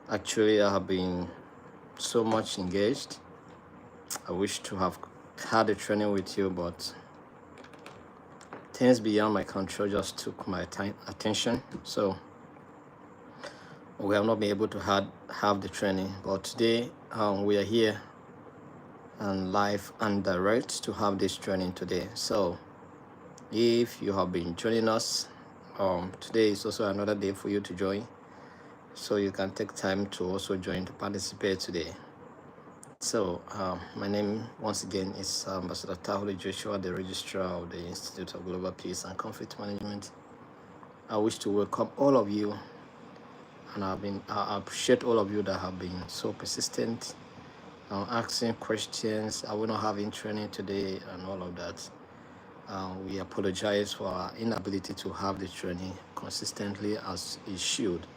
Actually, I have been so much engaged. I wish to have had a training with you, but things beyond my control just took my time attention. So we have not been able to have the training. But today we are here and live and direct to have this training today. So if you have been joining us, today is also another day for you to join. So you can take time to also join to participate today. So my name once again is Ambassador Tahuli Joshua, the Registrar of the Institute of Global Peace and Conflict Management. I wish to welcome all of you, and I appreciate all of you that have been so persistent, asking questions. I will not having training today and all of that. We apologize for our inability to have the training consistently as it should.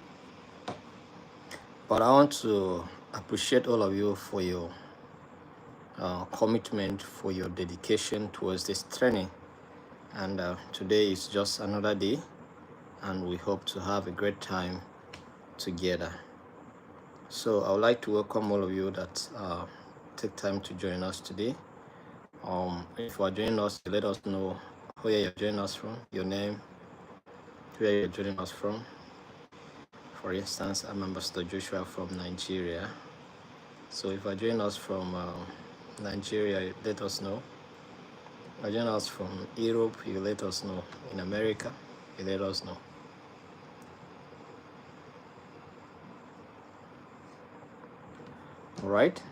But I want to appreciate all of you for your commitment, for your dedication towards this training. And today is just another day, and we hope to have a great time together. So I would like to welcome all of you that take time to join us today. If you are joining us, let us know where you're joining us from, your name, where you're joining us from. For instance, I'm Ambassador Joshua from Nigeria. So if you're joining us from Nigeria, let us know. If you're joining us from Europe, you let us know. In America, you let us know. All right.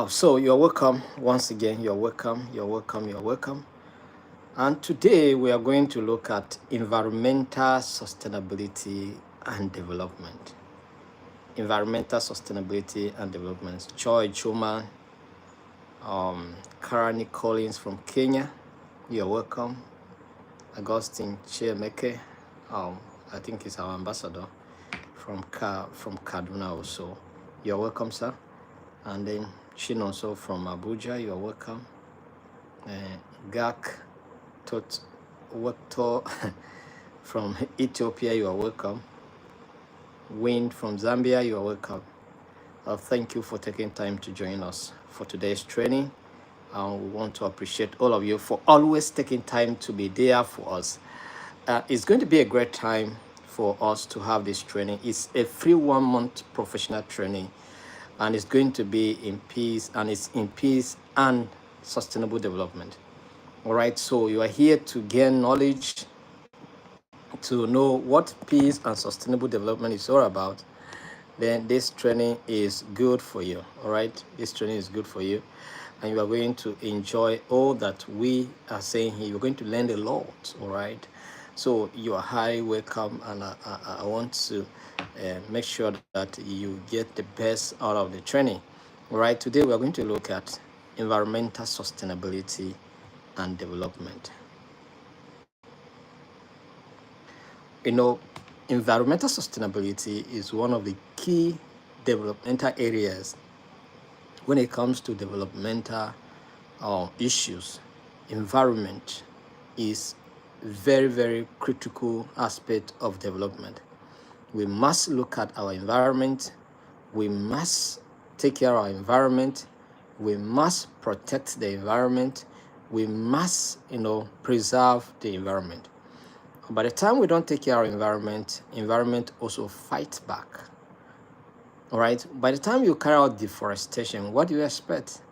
So you're welcome. Once again, you're welcome. You're welcome. You're welcome. And today we are going to look at environmental sustainability and development. Environmental sustainability and development. Joy Chuma, Karani Collins from Kenya, you're welcome. Augustine Chiemeke, I think he's our ambassador from Kaduna also. You're welcome, sir. And then Chinonso from Abuja, you're welcome. Gak Tot Wakto from Ethiopia, you are welcome. Wind from Zambia, you are welcome. Thank you for taking time to join us for today's training. We want to appreciate all of you for always taking time to be there for us. It's going to be a great time for us to have this training. It's a free 1 month professional training, and it's going to be in peace, and it's in peace and sustainable development. All right, so you are here to gain knowledge, to know what peace and sustainable development is all about. Then this training is good for you. All right, this training is good for you, and you are going to enjoy all that we are saying here. You're going to learn a lot. All right, so you are highly welcome, and I want to make sure that you get the best out of the training. All right, today we are going to look at environmental sustainability and development. You know, environmental sustainability is one of the key developmental areas when it comes to developmental issues. Environment is very, very critical aspect of development. We must look at our environment. We must take care of our environment. We must protect the environment. We must, preserve the environment. By the time we don't take care of our environment also fights back. All right. By the time you carry out deforestation, what do you expect?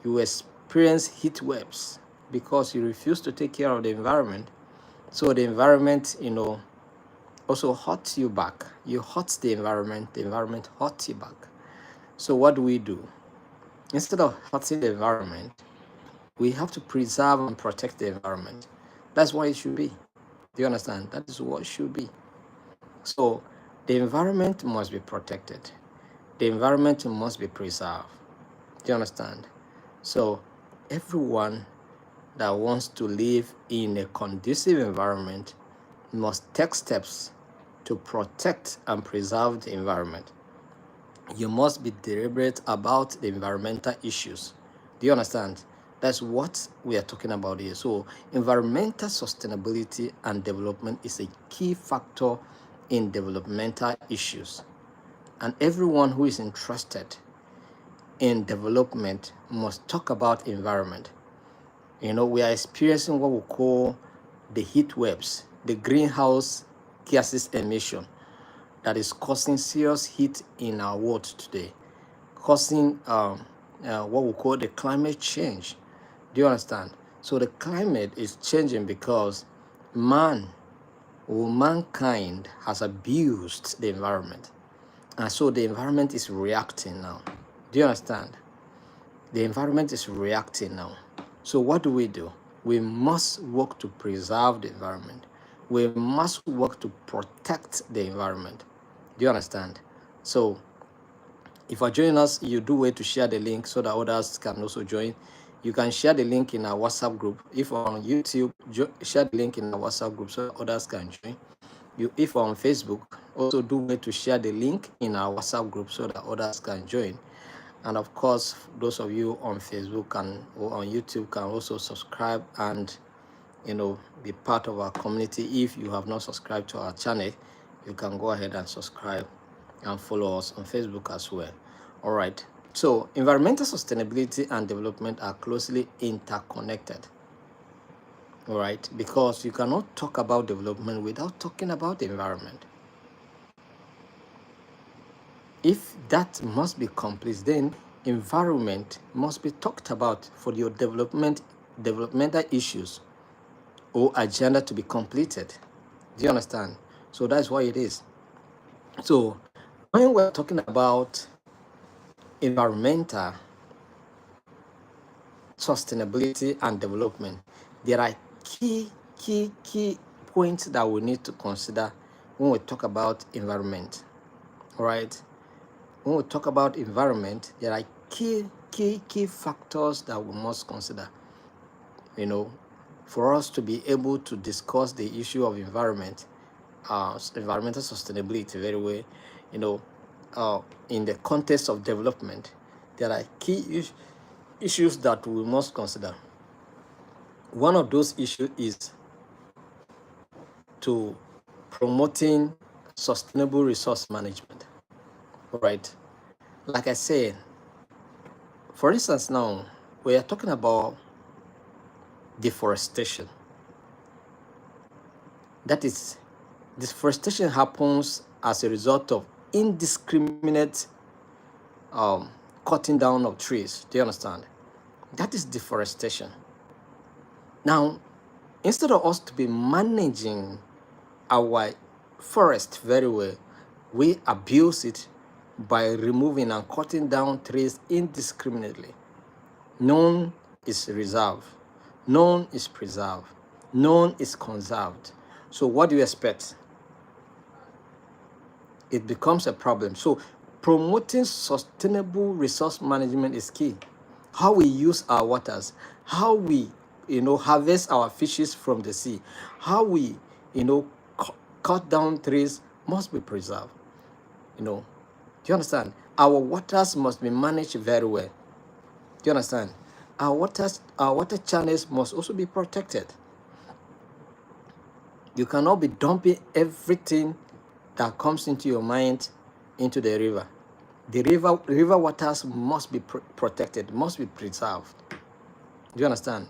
You experience heat waves because you refuse to take care of the environment. So the environment, also hurts you back. You hurt the environment hurts you back. So what do? Instead of hurting the environment, we have to preserve and protect the environment. That's what it should be. Do you understand? That is what it should be. So the environment must be protected. The environment must be preserved. Do you understand? So everyone that wants to live in a conducive environment must take steps to protect and preserve the environment. You must be deliberate about the environmental issues. Do you understand? That's what we are talking about here. So environmental sustainability and development is a key factor in developmental issues. And everyone who is interested in development must talk about environment. You know, we are experiencing what we call the heat waves, the greenhouse gases emission that is causing serious heat in our world today, causing what we call the climate change. Do you understand? So the climate is changing because mankind has abused the environment. And so the environment is reacting now. Do you understand? The environment is reacting now. So what do? We must work to preserve the environment. We must work to protect the environment. Do you understand? So if you're joining us, you do way to share the link so that others can also join. You can share the link in our WhatsApp group. If you're on YouTube, share the link in our WhatsApp group so that others can join. If you're on Facebook, also do way to share the link in our WhatsApp group so that others can join. And of course, those of you on Facebook or on YouTube can also subscribe and, you know, be part of our community. If you have not subscribed to our channel, you can go ahead and subscribe and follow us on Facebook as well. All right. So environmental sustainability and development are closely interconnected. All right, because you cannot talk about development without talking about the environment. If that must be complete, then environment must be talked about for your developmental issues or agenda to be completed. Do you understand? So that's why it is. So when we're talking about environmental sustainability and development, there are key points that we need to consider when we talk about environment. All right. When we talk about environment, there are key factors that we must consider, you know, for us to be able to discuss the issue of environmental sustainability very well, you know, in the context of development. There are key issues that we must consider. One of those issues is to promoting sustainable resource management. All right. Like I said, for instance, now we are talking about deforestation. That is, deforestation happens as a result of indiscriminate cutting down of trees. Do you understand? That is deforestation. Now, instead of us to be managing our forest very well, we abuse it by removing and cutting down trees indiscriminately. None is reserved, none is preserved, none is conserved. So what do you expect? It becomes a problem. So promoting sustainable resource management is key. How we use our waters, how we, harvest our fishes from the sea, how we, cut down trees must be preserved. Do you understand? Our waters must be managed very well. Do you understand? Our water channels must also be protected. You cannot be dumping everything that comes into your mind into the river. The river waters must be protected, must be preserved. Do you understand?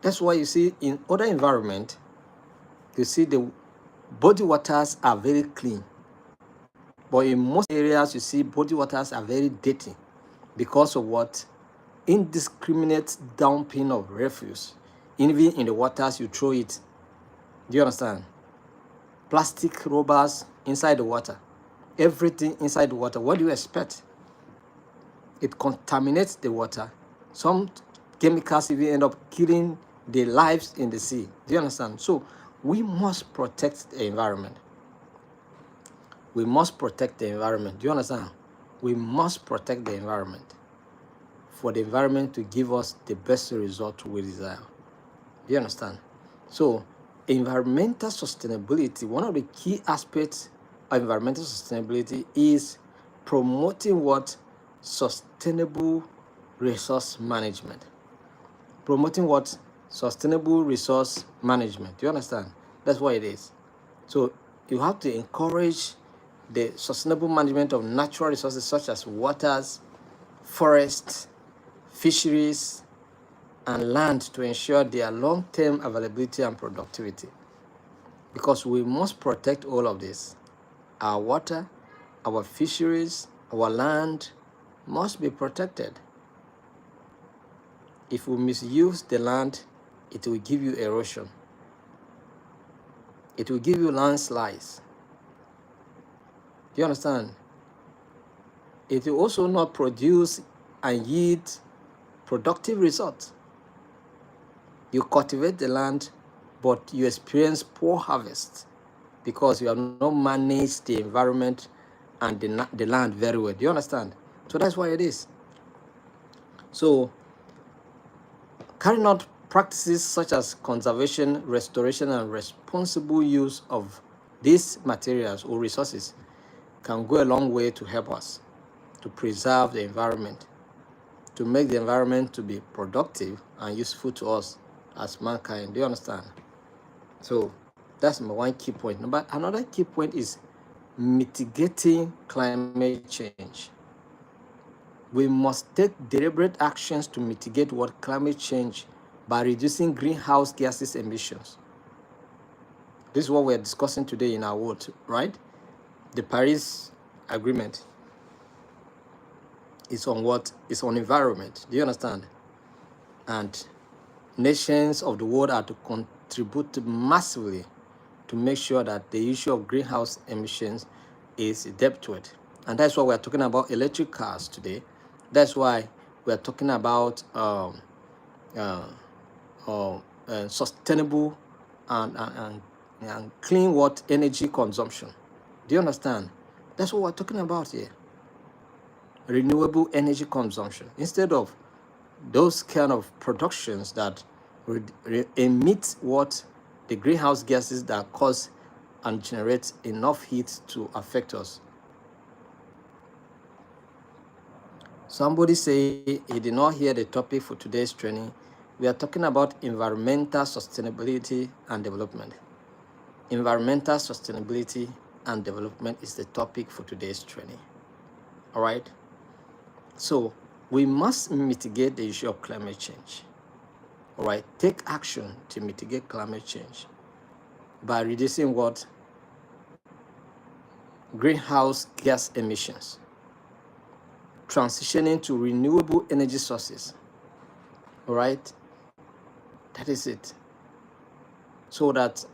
That's why you see in other environment, you see the body waters are very clean. But in most areas, you see body waters are very dirty because of what? Indiscriminate dumping of refuse. Even in the waters, you throw it. Do you understand? Plastic rubbers inside the water. Everything inside the water. What do you expect? It contaminates the water. Some chemicals even end up killing the lives in the sea. Do you understand? So we must protect the environment. We must protect the environment. Do you understand? We must protect the environment for the environment to give us the best result we desire. Do you understand? So environmental sustainability, one of the key aspects of environmental sustainability is promoting what? Sustainable resource management. Promoting what? Sustainable resource management. Do you understand? That's what it is. So you have to encourage the sustainable management of natural resources such as waters, forests, fisheries, and land to ensure their long-term availability and productivity. Because we must protect all of this. Our water, our fisheries, our land must be protected. If we misuse the land, it will give you erosion. It will give you landslides. Do you understand? It will also not produce and yield productive results. You cultivate the land, but you experience poor harvest because you have not managed the environment and the land very well. Do you understand? So that's why it is. So carrying out practices such as conservation, restoration, and responsible use of these materials or resources can go a long way to help us to preserve the environment, to make the environment to be productive and useful to us as mankind. Do you understand? So that's my one key point. But another key point is mitigating climate change. We must take deliberate actions to mitigate what climate change by reducing greenhouse gases emissions. This is what we're discussing today in our world, right? The Paris Agreement is on what? It's on environment. Do you understand? And nations of the world are to contribute massively to make sure that the issue of greenhouse emissions is dealt with. And that's why we're talking about electric cars today. That's why we're talking about sustainable and clean water energy consumption. Do you understand? That's what we're talking about here. Renewable energy consumption. Instead of those kind of productions that emit what the greenhouse gases that cause and generate enough heat to affect us. Somebody say he did not hear the topic for today's training. We are talking about environmental sustainability and development. Environmental sustainability and development is the topic for today's training. All right? So we must mitigate the issue of climate change. All right? Take action to mitigate climate change by reducing what? Greenhouse gas emissions. Transitioning to renewable energy sources. All right? That is it. So that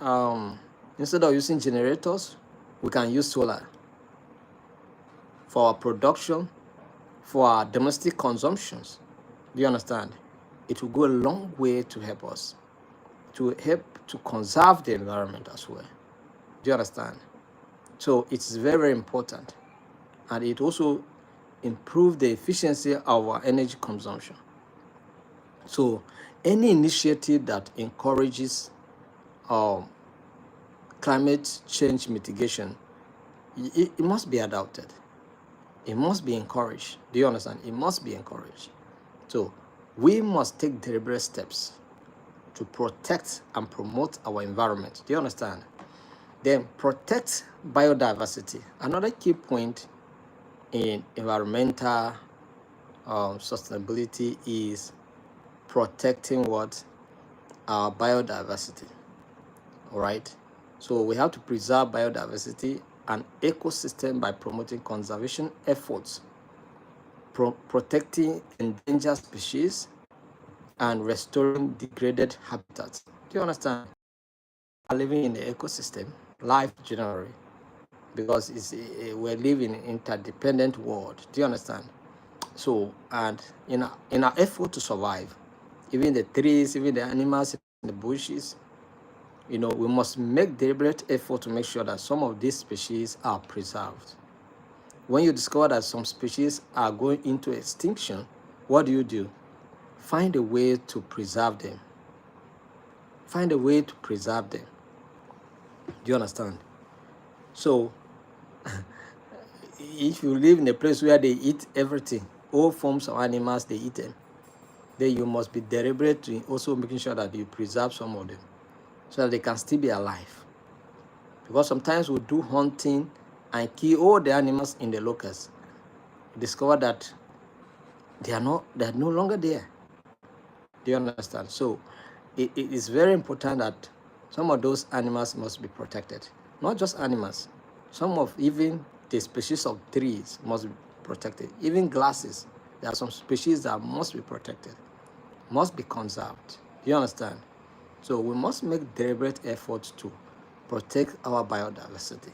instead of using generators, we can use solar for our production, for our domestic consumptions. Do you understand? It will go a long way to help us, to help to conserve the environment as well. Do you understand? So it's very, very important. And it also improves the efficiency of our energy consumption. So any initiative that encourages climate change mitigation, it must be adopted. It must be encouraged. Do you understand? It must be encouraged. So we must take deliberate steps to protect and promote our environment. Do you understand? Then protect biodiversity. Another key point in environmental sustainability is protecting what? Our biodiversity. All right? So we have to preserve biodiversity and ecosystem by promoting conservation efforts, protecting endangered species, and restoring degraded habitats. Do you understand? We are living in the ecosystem, life generally, because we're living in an interdependent world. Do you understand? So, and in our effort to survive, even the trees, even the animals in the bushes, we must make deliberate effort to make sure that some of these species are preserved. When you discover that some species are going into extinction, what do? Find a way to preserve them. Find a way to preserve them. Do you understand? So, if you live in a place where they eat everything, all forms of animals, they eat them, then you must be deliberate to also making sure that you preserve some of them so that they can still be alive. Because sometimes we do hunting and kill all the animals in the locust. Discover that they are no longer there. Do you understand? So it is very important that some of those animals must be protected. Not just animals, some of even the species of trees must be protected. Even grasses, there are some species that must be protected, must be conserved. Do you understand? So we must make deliberate efforts to protect our biodiversity.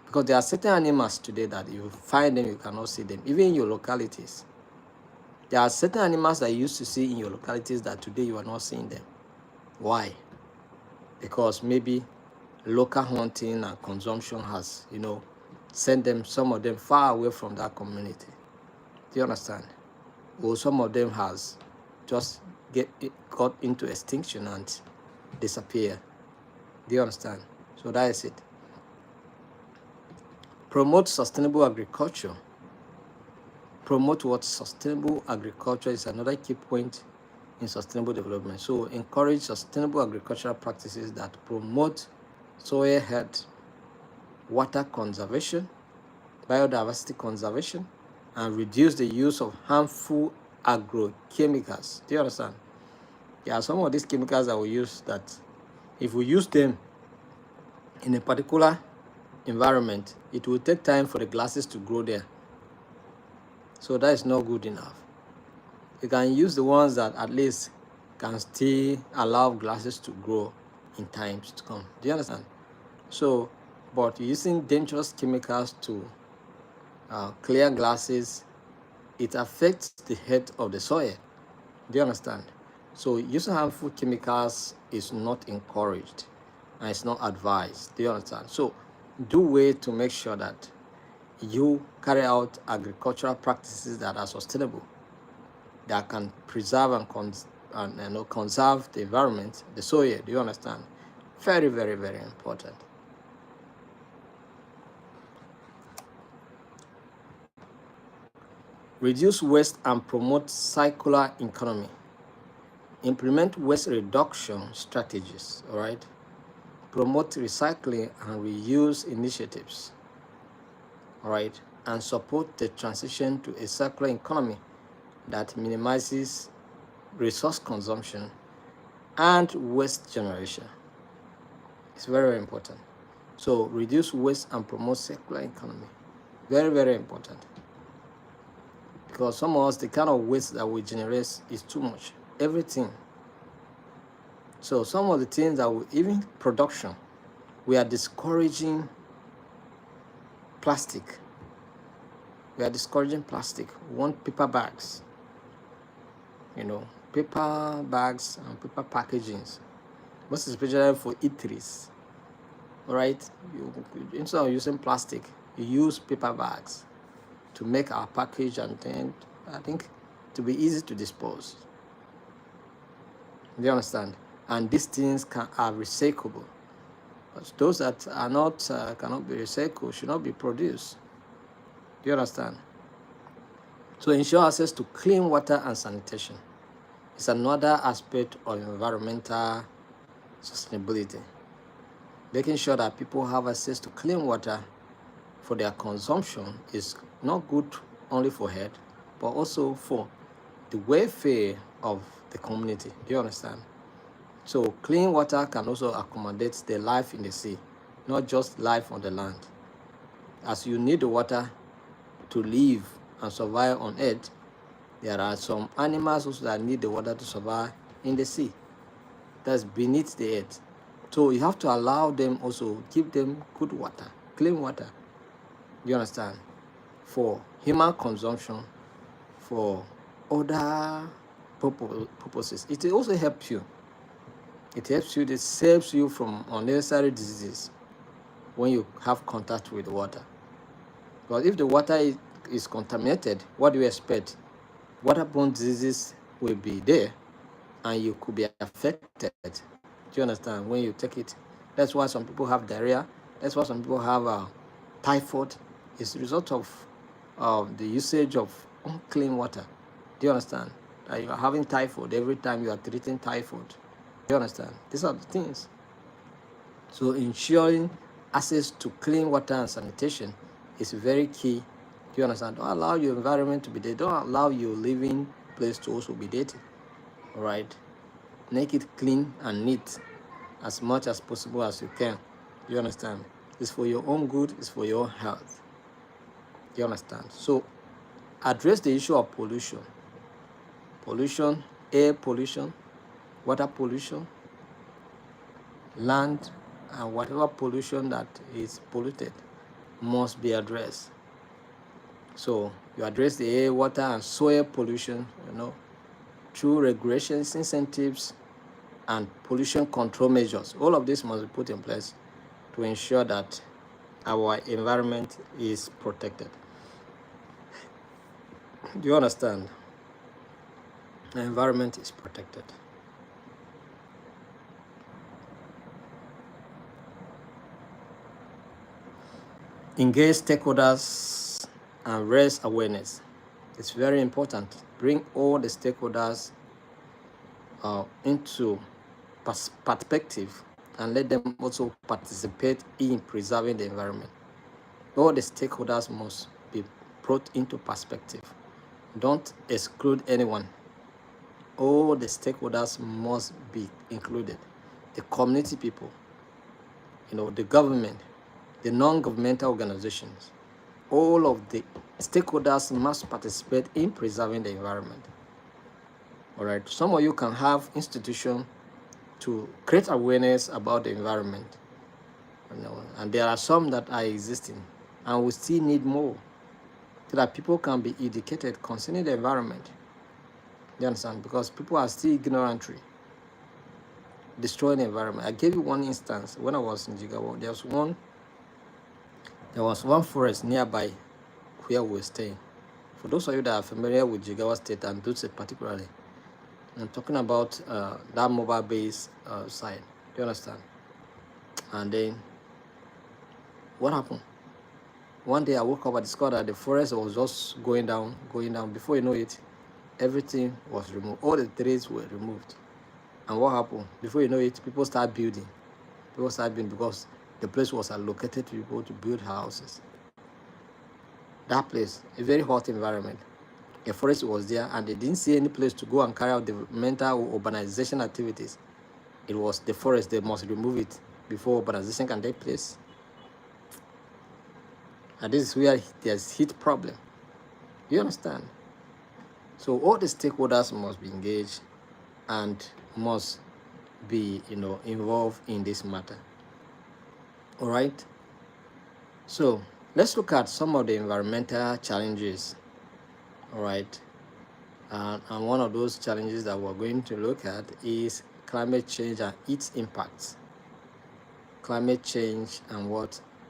Because there are certain animals today that you find them, you cannot see them, even in your localities. There are certain animals that you used to see in your localities that today you are not seeing them. Why? Because maybe local hunting and consumption has, sent them, some of them far away from that community. Do you understand? Or some of them has just got into extinction and disappeared. Do you understand? So that is it. Promote sustainable agriculture. Promote what? Sustainable agriculture is another key point in sustainable development. So encourage sustainable agricultural practices that promote soil health, water conservation, biodiversity conservation, and reduce the use of harmful agrochemicals. Do you understand? There are some of these chemicals that we use that if we use them in a particular environment, it will take time for the grasses to grow there. So that is not good enough. You can use the ones that at least can still allow grasses to grow in times to come. Do you understand? So, but using dangerous chemicals to clear grasses, it affects the health of the soil. Do you understand? So using harmful chemicals is not encouraged and it's not advised. Do you understand? So do way to make sure that you carry out agricultural practices that are sustainable, that can preserve and conserve the environment, the soil. Do you understand? Very, very, very important. Reduce waste and promote circular economy. Implement waste reduction strategies, all right? Promote recycling and reuse initiatives, all right? And support the transition to a circular economy that minimizes resource consumption and waste generation. It's very, very important. So reduce waste and promote circular economy. Very, very important. Because some of us, the kind of waste that we generate is too much. Everything. So some of the things that we, even production, we are discouraging plastic. We are discouraging plastic. We want paper bags. Paper bags and paper packagings. Most especially for eateries. All right? Instead of using plastic, you use paper bags to make our package, and then I think to be easy to dispose. Do you understand? And these things are recyclable. But those that are not cannot be recycled should not be produced. Do you understand? So ensure access to clean water and sanitation. It's another aspect of environmental sustainability. Making sure that people have access to clean water for their consumption is not good only for health, but also for the welfare of the community. Do you understand? So clean water can also accommodate the life in the sea, not just life on the land. As you need the water to live and survive on earth, there are some animals also that need the water to survive in the sea. That's beneath the earth. So you have to allow them also, give them good water, clean water. Do you understand? For human consumption, for other purposes. It also helps you. It helps you, it saves you from unnecessary diseases when you have contact with water. But if the water is contaminated, what do you expect? Waterborne diseases will be there and you could be affected. Do you understand? When you take it. That's why some people have diarrhea. That's why some people have typhoid. It's a result of the usage of unclean water. Do you understand? That you are having typhoid every time you are treating typhoid. Do you understand? These are the things. So ensuring access to clean water and sanitation is very key. Do you understand? Don't allow your environment to be dirty. Don't allow your living place to also be dirty. All right? Make it clean and neat as much as possible as you can. Do you understand? It's for your own good. It's for your own health. Do you understand? So address the issue of pollution. Pollution, air pollution, water pollution, land, and whatever pollution that is polluted must be addressed. So you address the air, water, and soil pollution, through regulations, incentives, and pollution control measures. All of this must be put in place to ensure that our environment is protected. Do you understand? The environment is protected. Engage stakeholders and raise awareness. It's very important. Bring all the stakeholders into perspective and let them also participate in preserving the environment. All the stakeholders must be brought into perspective. Don't exclude anyone. All the stakeholders must be included. The community people, the government, the non-governmental organizations, all of the stakeholders must participate in preserving the environment. All right. Some of you can have institutions to create awareness about the environment, and there are some that are existing, and we still need more so that people can be educated concerning the environment. You understand? Because people are still ignorantly destroying the environment. I gave you one instance when I was in Jigawa. There was one forest nearby where we were staying. For those of you that are familiar with Jigawa State and Dutse particularly, I'm talking about that mobile base side. Do you understand? And then what happened? One day I woke up and discovered that the forest was just going down. Before you know it, everything was removed. All the trees were removed. And what happened? Before you know it, people start building. Because the place was allocated to people to build houses. That place, a very hot environment. A forest was there, and they didn't see any place to go and carry out developmental or urbanization activities. It was the forest. They must remove it before urbanization can take place. And this is where there's heat problem. You understand? So all the stakeholders must be engaged and must be, involved in this matter. All right. So let's look at some of the environmental challenges. All right. And one of those challenges that we're going to look at is climate change and its impacts. Climate change and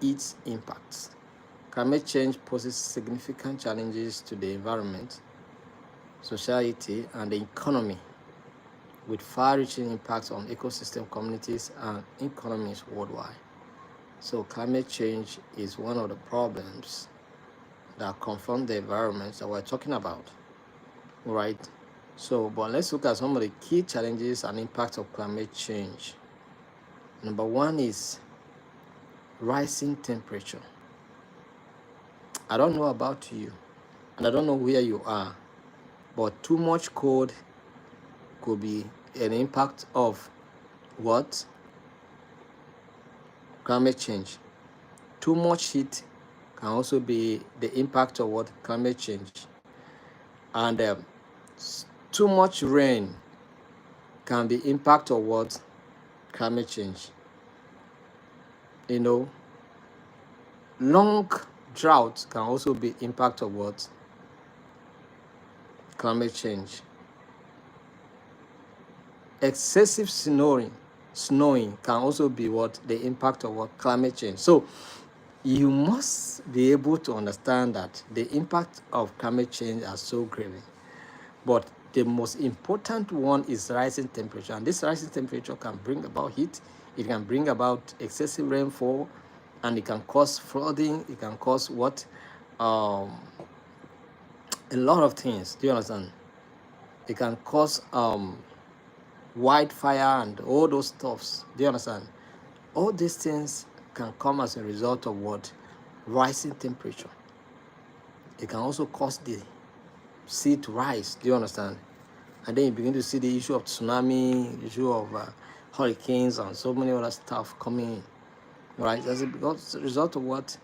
its impacts. Climate change poses significant challenges to the environment, society, and the economy, with far-reaching impacts on ecosystem communities and economies worldwide. So climate change is one of the problems that confront the environment that we're talking about. Right. So, but let's look at some of the key challenges and impacts of climate change. Number one is rising temperature. I don't know about you, and I don't know where you are, but too much cold could be an impact of what? Climate change. Too much heat can also be the impact of what? Climate change. And too much rain can be impact of what? Climate change. Long drought can also be impact of what? Climate change. Excessive snowing can also be what? The impact of what? Climate change. So you must be able to understand that the impact of climate change are so great. But the most important one is rising temperature. And this rising temperature can bring about heat. It can bring about excessive rainfall, and it can cause flooding. It can cause what? A lot of things. Do you understand? It can cause wildfire and all those stuffs. Do you understand? All these things can come as a result of what? Rising temperature. It can also cause the sea to rise. Do you understand? And then you begin to see the issue of tsunami, issue of hurricanes, and so many other stuff coming in. Right? As a result of what?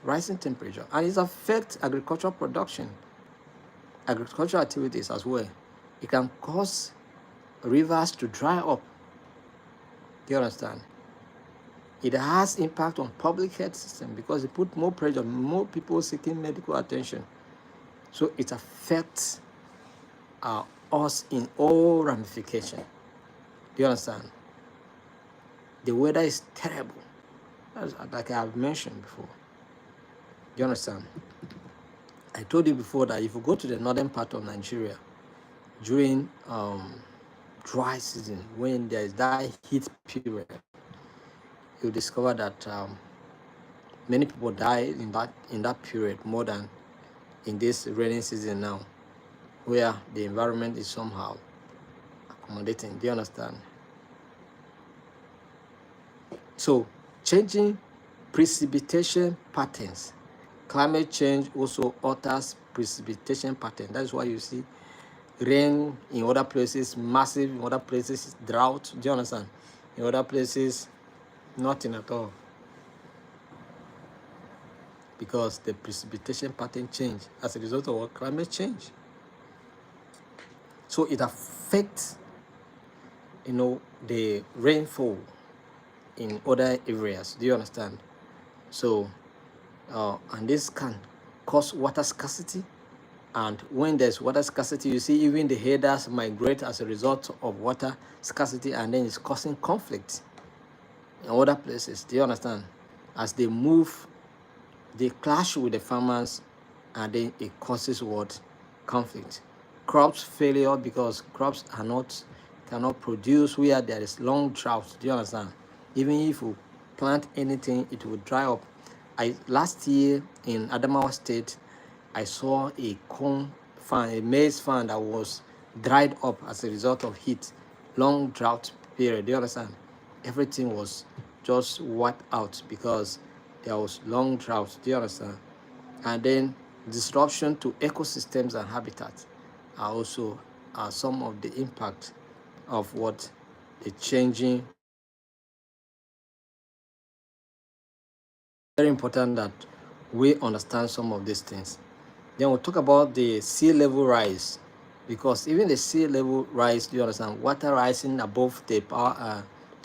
Rising temperature. And it affects agricultural production, agricultural activities as well. It can cause rivers to dry up. Do you understand? It has impact on public health system because it put more pressure, more people seeking medical attention. So it affects us in all ramifications. Do you understand? The weather is terrible, like I have mentioned before. Do you understand? I told you before that if you go to the northern part of Nigeria during dry season, when there is that heat period, you discover that many people die in that period more than in this rainy season now, where the environment is somehow accommodating. Do you understand? So, changing precipitation patterns. Climate change also alters precipitation pattern. That's why you see rain in other places, massive, in other places, drought. Do you understand? In other places, nothing at all. Because the precipitation pattern change as a result of what? Climate change. So it affects, the rainfall in other areas. Do you understand? So, and this can cause water scarcity. And when there's water scarcity, you see even the herders migrate as a result of water scarcity, and then it's causing conflict in other places. Do you understand? As they move, they clash with the farmers, and then it causes what? Conflict. Crops failure because crops cannot produce where there is long drought. Do you understand? Even if you plant anything, it will dry up. Last year in Adamawa State, I saw a corn farm, a maize farm that was dried up as a result of heat, long drought period. Do you understand? Everything was just wiped out because there was long drought. Do you understand? And then disruption to ecosystems and habitats are also some of the impact of what the changing. Very important that we understand some of these things. Then we'll talk about the sea level rise, because even the sea level rise, do you understand? Water rising above the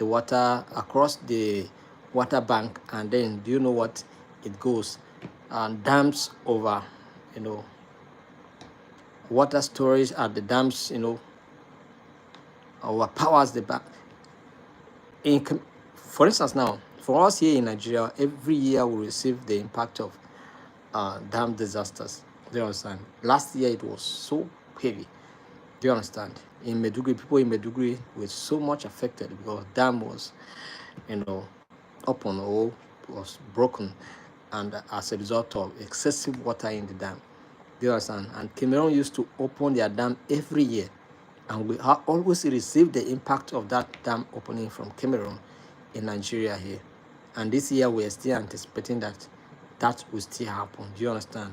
water across the water bank, and then do you know what it goes? And dams over, water storage at the dams, overpowers the bank. For instance, now for us here in Nigeria, every year we receive the impact of dam disasters. Do you understand? Last year it was so heavy. Do you understand? In Maiduguri, people in Maiduguri were so much affected because dam was, open or was broken, and as a result of excessive water in the dam. Do you understand? And Cameroon used to open their dam every year, and we always receive the impact of that dam opening from Cameroon in Nigeria here. And this year we are still anticipating that will still happen. Do you understand?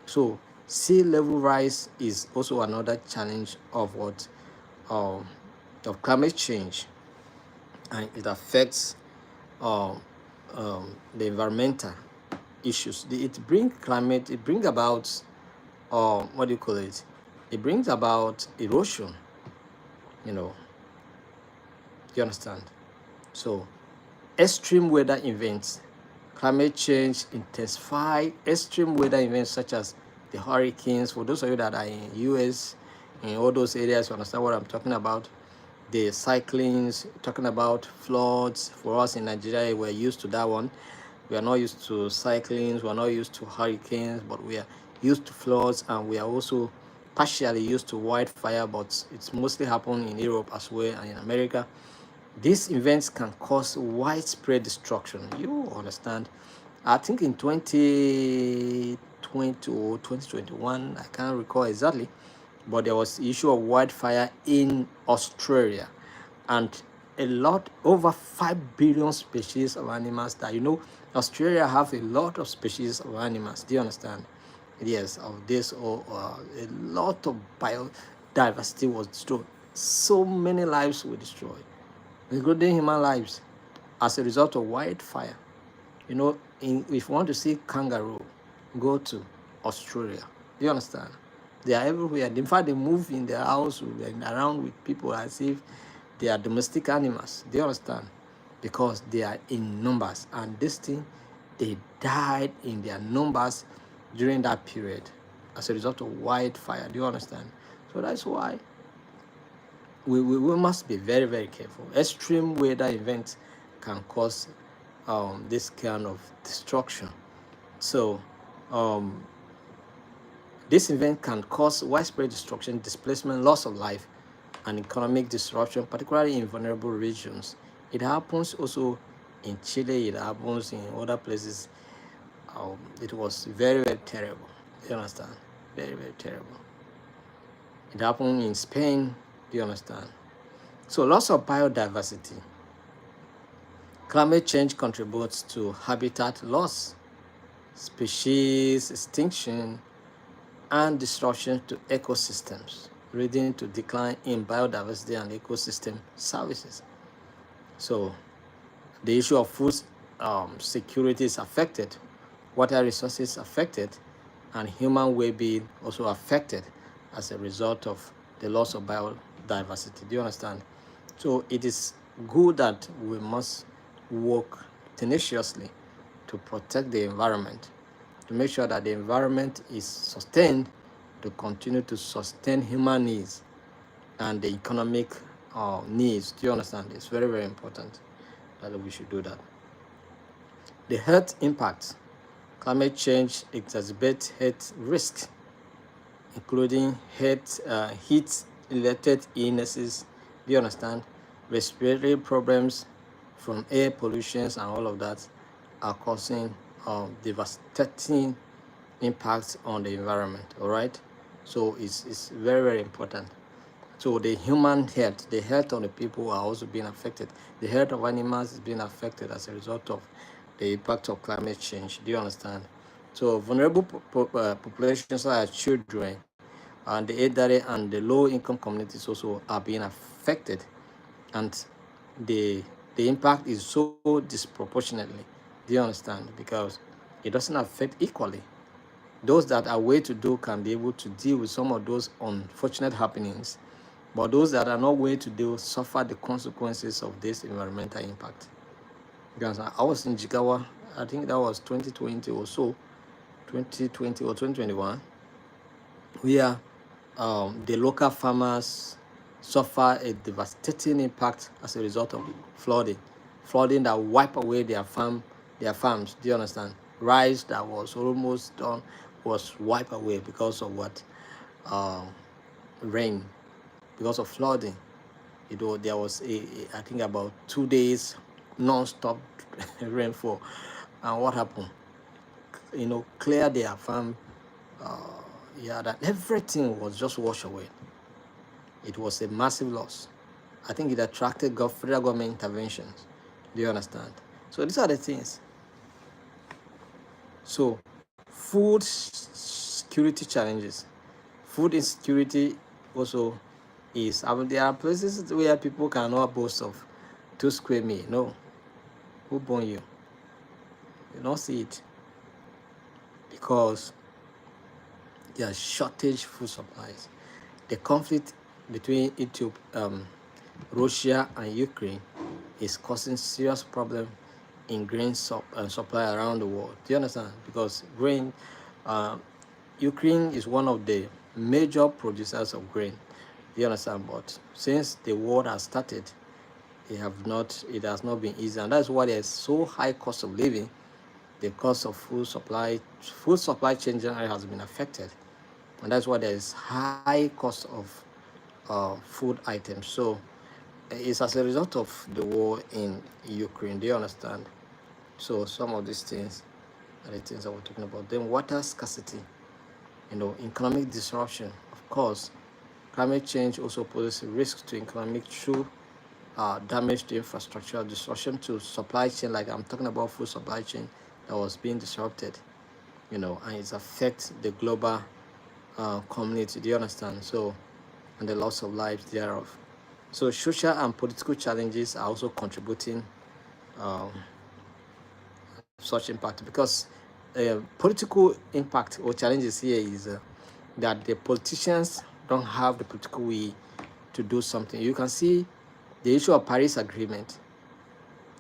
So sea level rise is also another challenge of what of climate change, and it affects the environmental issues. It brings about what do you call it? It brings about erosion. Do you understand? So extreme weather events. Climate change intensify extreme weather events such as the hurricanes. For those of you that are in US, in all those areas, you understand what I'm talking about. The cyclones, talking about floods. For us in Nigeria, we're used to that one. We are not used to cyclones, we're not used to hurricanes, but we are used to floods, and we are also partially used to wildfire, but it's mostly happened in Europe as well and in America. These events can cause widespread destruction. You understand? I think in 2020 or 2021, I can't recall exactly, but there was the issue of wildfire in Australia, and a lot, over 5 billion species of animals that, Australia have a lot of species of animals. Do you understand? Yes, of this, or a lot of biodiversity was destroyed. So many lives were destroyed, including human lives, as a result of wildfire. If you want to see kangaroo, go to Australia. Do you understand? They are everywhere. In fact, they move in their house and around with people as if they are domestic animals. Do you understand? Because they are in numbers, and this thing, they died in their numbers during that period as a result of wildfire. Do you understand? So that's why we must be very, very careful. Extreme weather events can cause this kind of destruction. So this event can cause widespread destruction, displacement, loss of life, and economic disruption, particularly in vulnerable regions. It happens also in Chile. It happens in other places. It was very, very terrible. You understand? Very, very terrible. It happened in Spain. Do you understand? So loss of biodiversity. Climate change contributes to habitat loss, species extinction, and disruption to ecosystems, leading to decline in biodiversity and ecosystem services. So the issue of food security is affected, water resources affected, and human well-being also affected as a result of the loss of biodiversity. Do you understand? So it is good that we must work tenaciously to protect the environment, to make sure that the environment is sustained, to continue to sustain human needs and the economic needs. Do you understand? It's very, very important that we should do that. The health impact. Climate change exacerbates health risks, including heat-related illnesses. Do you understand? Respiratory problems from air pollutions and all of that are causing devastating impacts on the environment. All right, so it's very, very important. So the human health, the health of the people are also being affected. The health of animals is being affected as a result of the impact of climate change. Do you understand? So vulnerable populations such as children and the elderly and the low-income communities also are being affected, and the impact is so disproportionately. Do you understand? Because it doesn't affect equally. Those that are well-to-do can be able to deal with some of those unfortunate happenings, but those that are not well-to-do suffer the consequences of this environmental impact. Because I was in Jigawa, I think that was 2020 or so, 2020 or 2021, where the local farmers suffer a devastating impact as a result of flooding that wipe away their farms. Do you understand? Rice that was almost done was wiped away because of what? Rain, because of flooding. There was I think about 2 days non-stop rainfall, and what happened? Clear their farm. That everything was just washed away. It was a massive loss. I think it attracted federal government interventions. Do you understand? So these are the things. So food security challenges. Food insecurity also is, there are places where people cannot boast of 2 square meal. No. Who born you? You don't see it. Because there are shortage food supplies. The conflict between Russia and Ukraine is causing serious problem in grain supply around the world. Do you understand? Because grain, Ukraine is one of the major producers of grain. Do you understand? But since the war has started, it has not been easy, and that's why there's so high cost of living. The cost of food supply chain generally has been affected, and that's why there is high cost of food items. So it's as a result of the war in Ukraine. Do you understand? So some of these things are the things that we're talking about. Then water scarcity, economic disruption. Of course, climate change also poses a risk to economic through damage to infrastructure, disruption to supply chain, like I'm talking about food supply chain that was being disrupted, and it affects the global community. Do you understand? So, and the loss of lives thereof. So, social and political challenges are also contributing um, such impact, because political impact or challenges here is that the politicians don't have the political will to do something. You can see the issue of Paris Agreement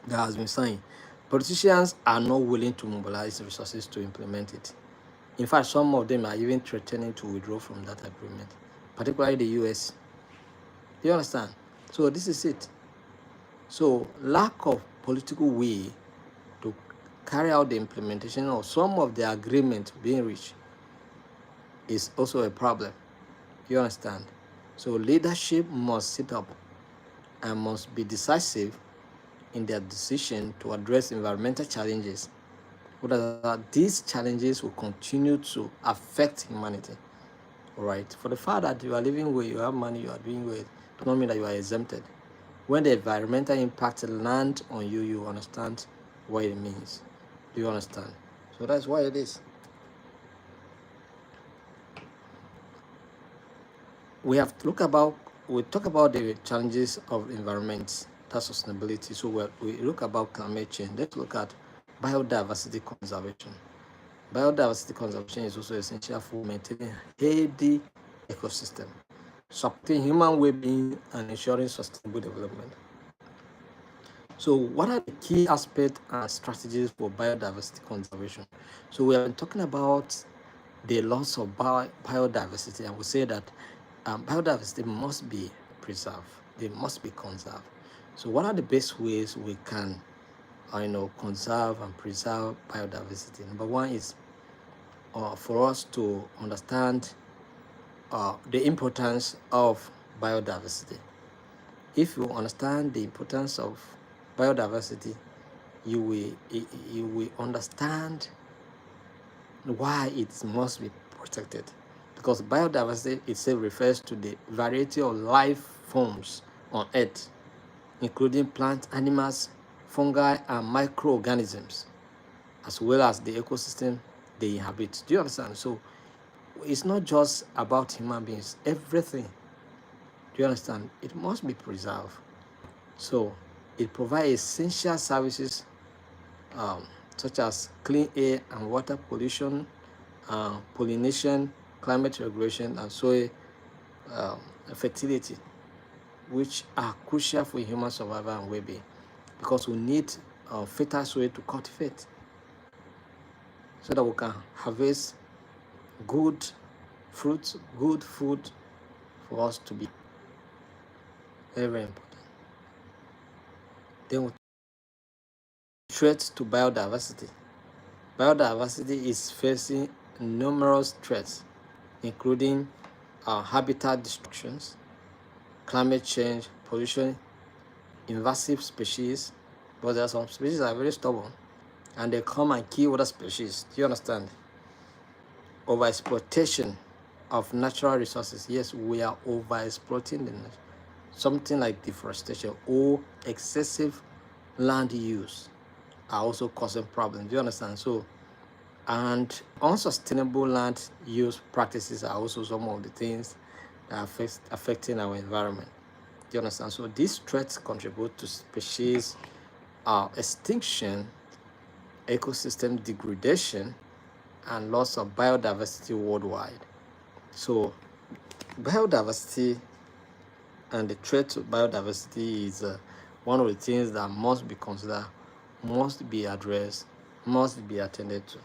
that has been signed. Politicians are not willing to mobilize resources to implement it. In fact, some of them are even threatening to withdraw from that agreement, particularly the US. Do you understand? So this is it. So lack of political will to carry out the implementation of some of the agreement being reached is also a problem. You understand? So leadership must sit up and must be decisive in their decision to address environmental challenges, so that these challenges will continue to affect humanity. All right. For the fact that you are living well, you have money, you are doing well, does not mean that you are exempted. When the environmental impact land on you, you understand what it means. Do you understand? So that's why it is. We talk about the challenges of environment, that sustainability. So we look about climate change. Let's look at biodiversity conservation. Biodiversity conservation is also essential for maintaining a healthy ecosystem, supporting human well-being, and ensuring sustainable development. So what are the key aspects and strategies for biodiversity conservation? So we have been talking about the loss of biodiversity, and we say that biodiversity must be preserved. They must be conserved. So what are the best ways we can conserve and preserve biodiversity? Number one is for us to understand the importance of biodiversity. If you understand the importance of biodiversity, you will understand why it must be protected. Because biodiversity itself refers to the variety of life forms on Earth, including plants, animals, fungi, and microorganisms, as well as the ecosystem they inhabit. Do you understand? So it's not just about human beings, everything. Do you understand? It must be preserved. So it provides essential services such as clean air and water pollution, pollination, climate regulation, and soil fertility, which are crucial for human survival and well-being, because we need fertile soil to cultivate so that we can harvest good fruits, good food for us to be very, very important. Then threats to biodiversity. Biodiversity is facing numerous threats, including habitat destructions, climate change, pollution, invasive species, but there are some species that are very stubborn and they come and kill other species. Do you understand? Overexploitation of natural resources. Yes, we are overexploiting something like deforestation or excessive land use are also causing problems. Do you understand? So, and unsustainable land use practices are also some of the things that are affecting our environment. Do you understand? So these threats contribute to species extinction, ecosystem degradation, and loss of biodiversity worldwide. So biodiversity and the threat to biodiversity is one of the things that must be considered, must be addressed, must be attended to.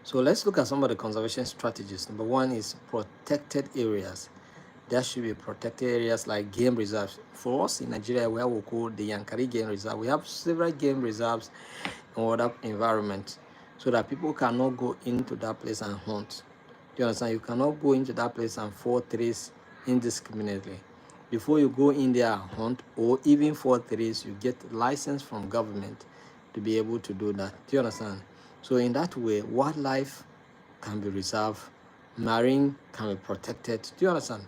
So let's look at some of the conservation strategies. Number one is protected areas. There should be protected areas like game reserves. For us in Nigeria, where we call the Yankari Game Reserve, we have several game reserves in other environments, so that people cannot go into that place and hunt. Do you understand? You cannot go into that place and fall trees indiscriminately. Before you go in there and hunt, or even fall trees, you get license from government to be able to do that. Do you understand? So in that way, wildlife can be reserved, marine can be protected. Do you understand?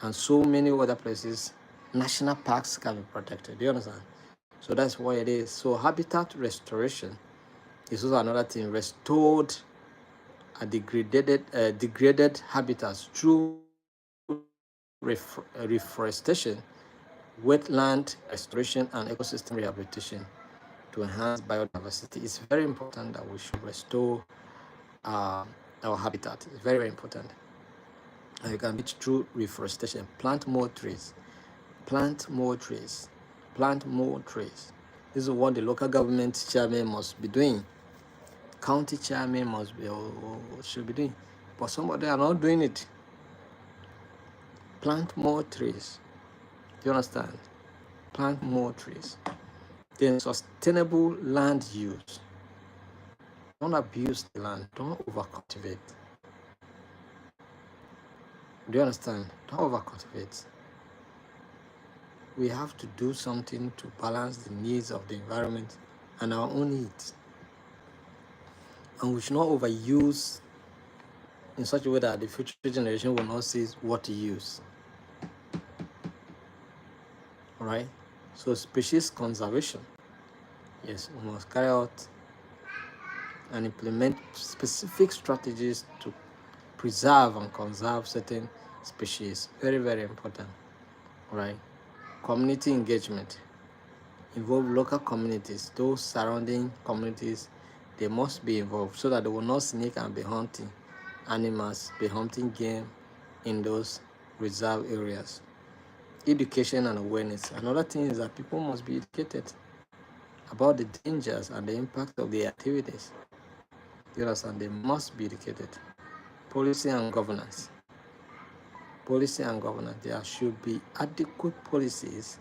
and so many other places, national parks can be protected. Do you understand? So that's what it is. So habitat restoration is also another thing. Restored degraded habitats through reforestation, wetland restoration, and ecosystem rehabilitation to enhance biodiversity. It's very important that we should restore our habitat. It's very, very important. And you can do it through reforestation. Plant more trees. Plant more trees. Plant more trees. This is what the local government chairman must be doing. County chairman must be or should be doing. But some of them are not doing it. Plant more trees. Do you understand? Plant more trees. Then sustainable land use. Don't abuse the land. Don't overcultivate. Do you understand? Don't overcultivate. We have to do something to balance the needs of the environment and our own needs. And we should not overuse in such a way that the future generation will not see what to use. All right? So species conservation. Yes, we must carry out and implement specific strategies to preserve and conserve certain species. Very, very important. All right? Community engagement. Involve local communities, those surrounding communities, they must be involved so that they will not sneak and be hunting animals, be hunting game in those reserve areas. Education and awareness. Another thing is that people must be educated about the dangers and the impact of the activities. You understand? They must be educated. Policy and governance. Policy and governance. There should be adequate policies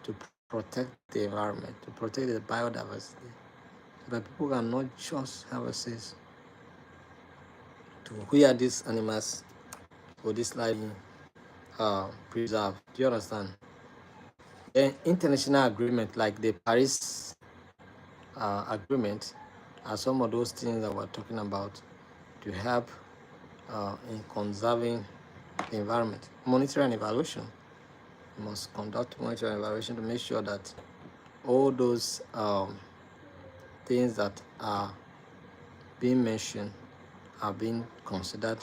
to protect the environment, to protect the biodiversity, so that people cannot just have access to where these animals or this life preserved. Do you understand? Then international agreement like the Paris agreement are some of those things that we're talking about to help in conserving the environment. Monitoring and evaluation. You must conduct monitoring and evaluation to make sure that all those things that are being mentioned are being considered,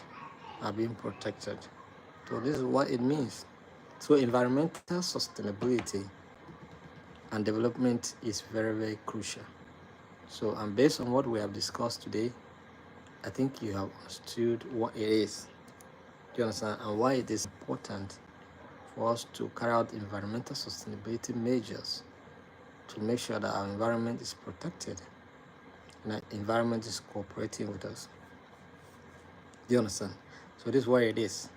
are being protected. So this is what it means. So environmental sustainability and development is very, very crucial. So, and based on what we have discussed today, I think you have understood what it is. Do you understand? And why it is important for us to carry out environmental sustainability measures to make sure that our environment is protected and our environment is cooperating with us. Do you understand? So this is what it is.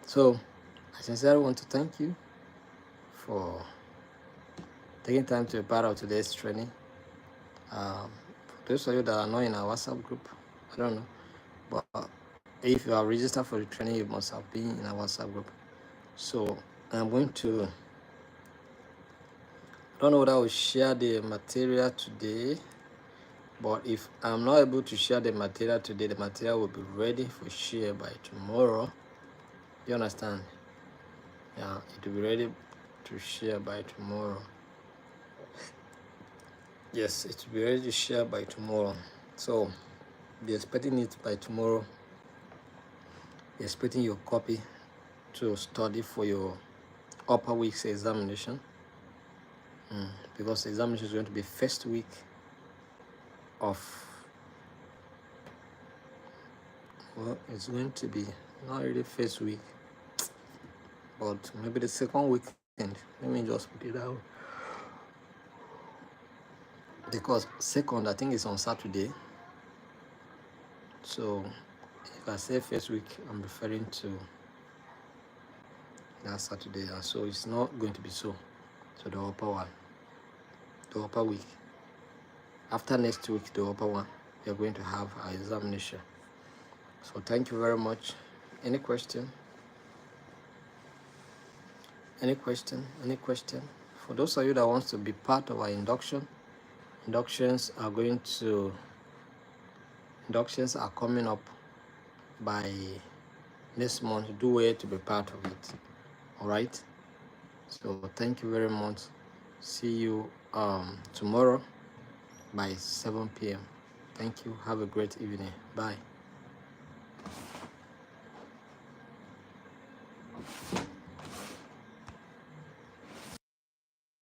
So I sincerely want to thank you for taking time to be part of today's training. For those of you that are not in our WhatsApp group, I don't know, but if you are registered for the training, you must have been in our WhatsApp group. So I'm going to, I don't know whether I will share the material today, but if I'm not able to share the material today, the material will be ready for share by tomorrow. You understand? Yeah, it will be ready to share by tomorrow. Yes, it will be ready to share by tomorrow. So be expecting it by tomorrow. Be expecting your copy to study for your upper week's examination. Because the examination is going to be first week of, well, it's going to be not really first week, but maybe the second weekend. Let me just put it out. Because second, I think it's on Saturday. So if I say first week, I'm referring to that Saturday. And so it's not going to be so. So the upper one, the upper week. After next week, the upper one, we are going to have our examination. So thank you very much. Any question? Any question? Any question? For those of you that wants to be part of our induction, inductions are coming up by next month. Do it to be part of it. All right. So thank you very much. See you tomorrow by 7 p.m. Thank you. Have a great evening. Bye.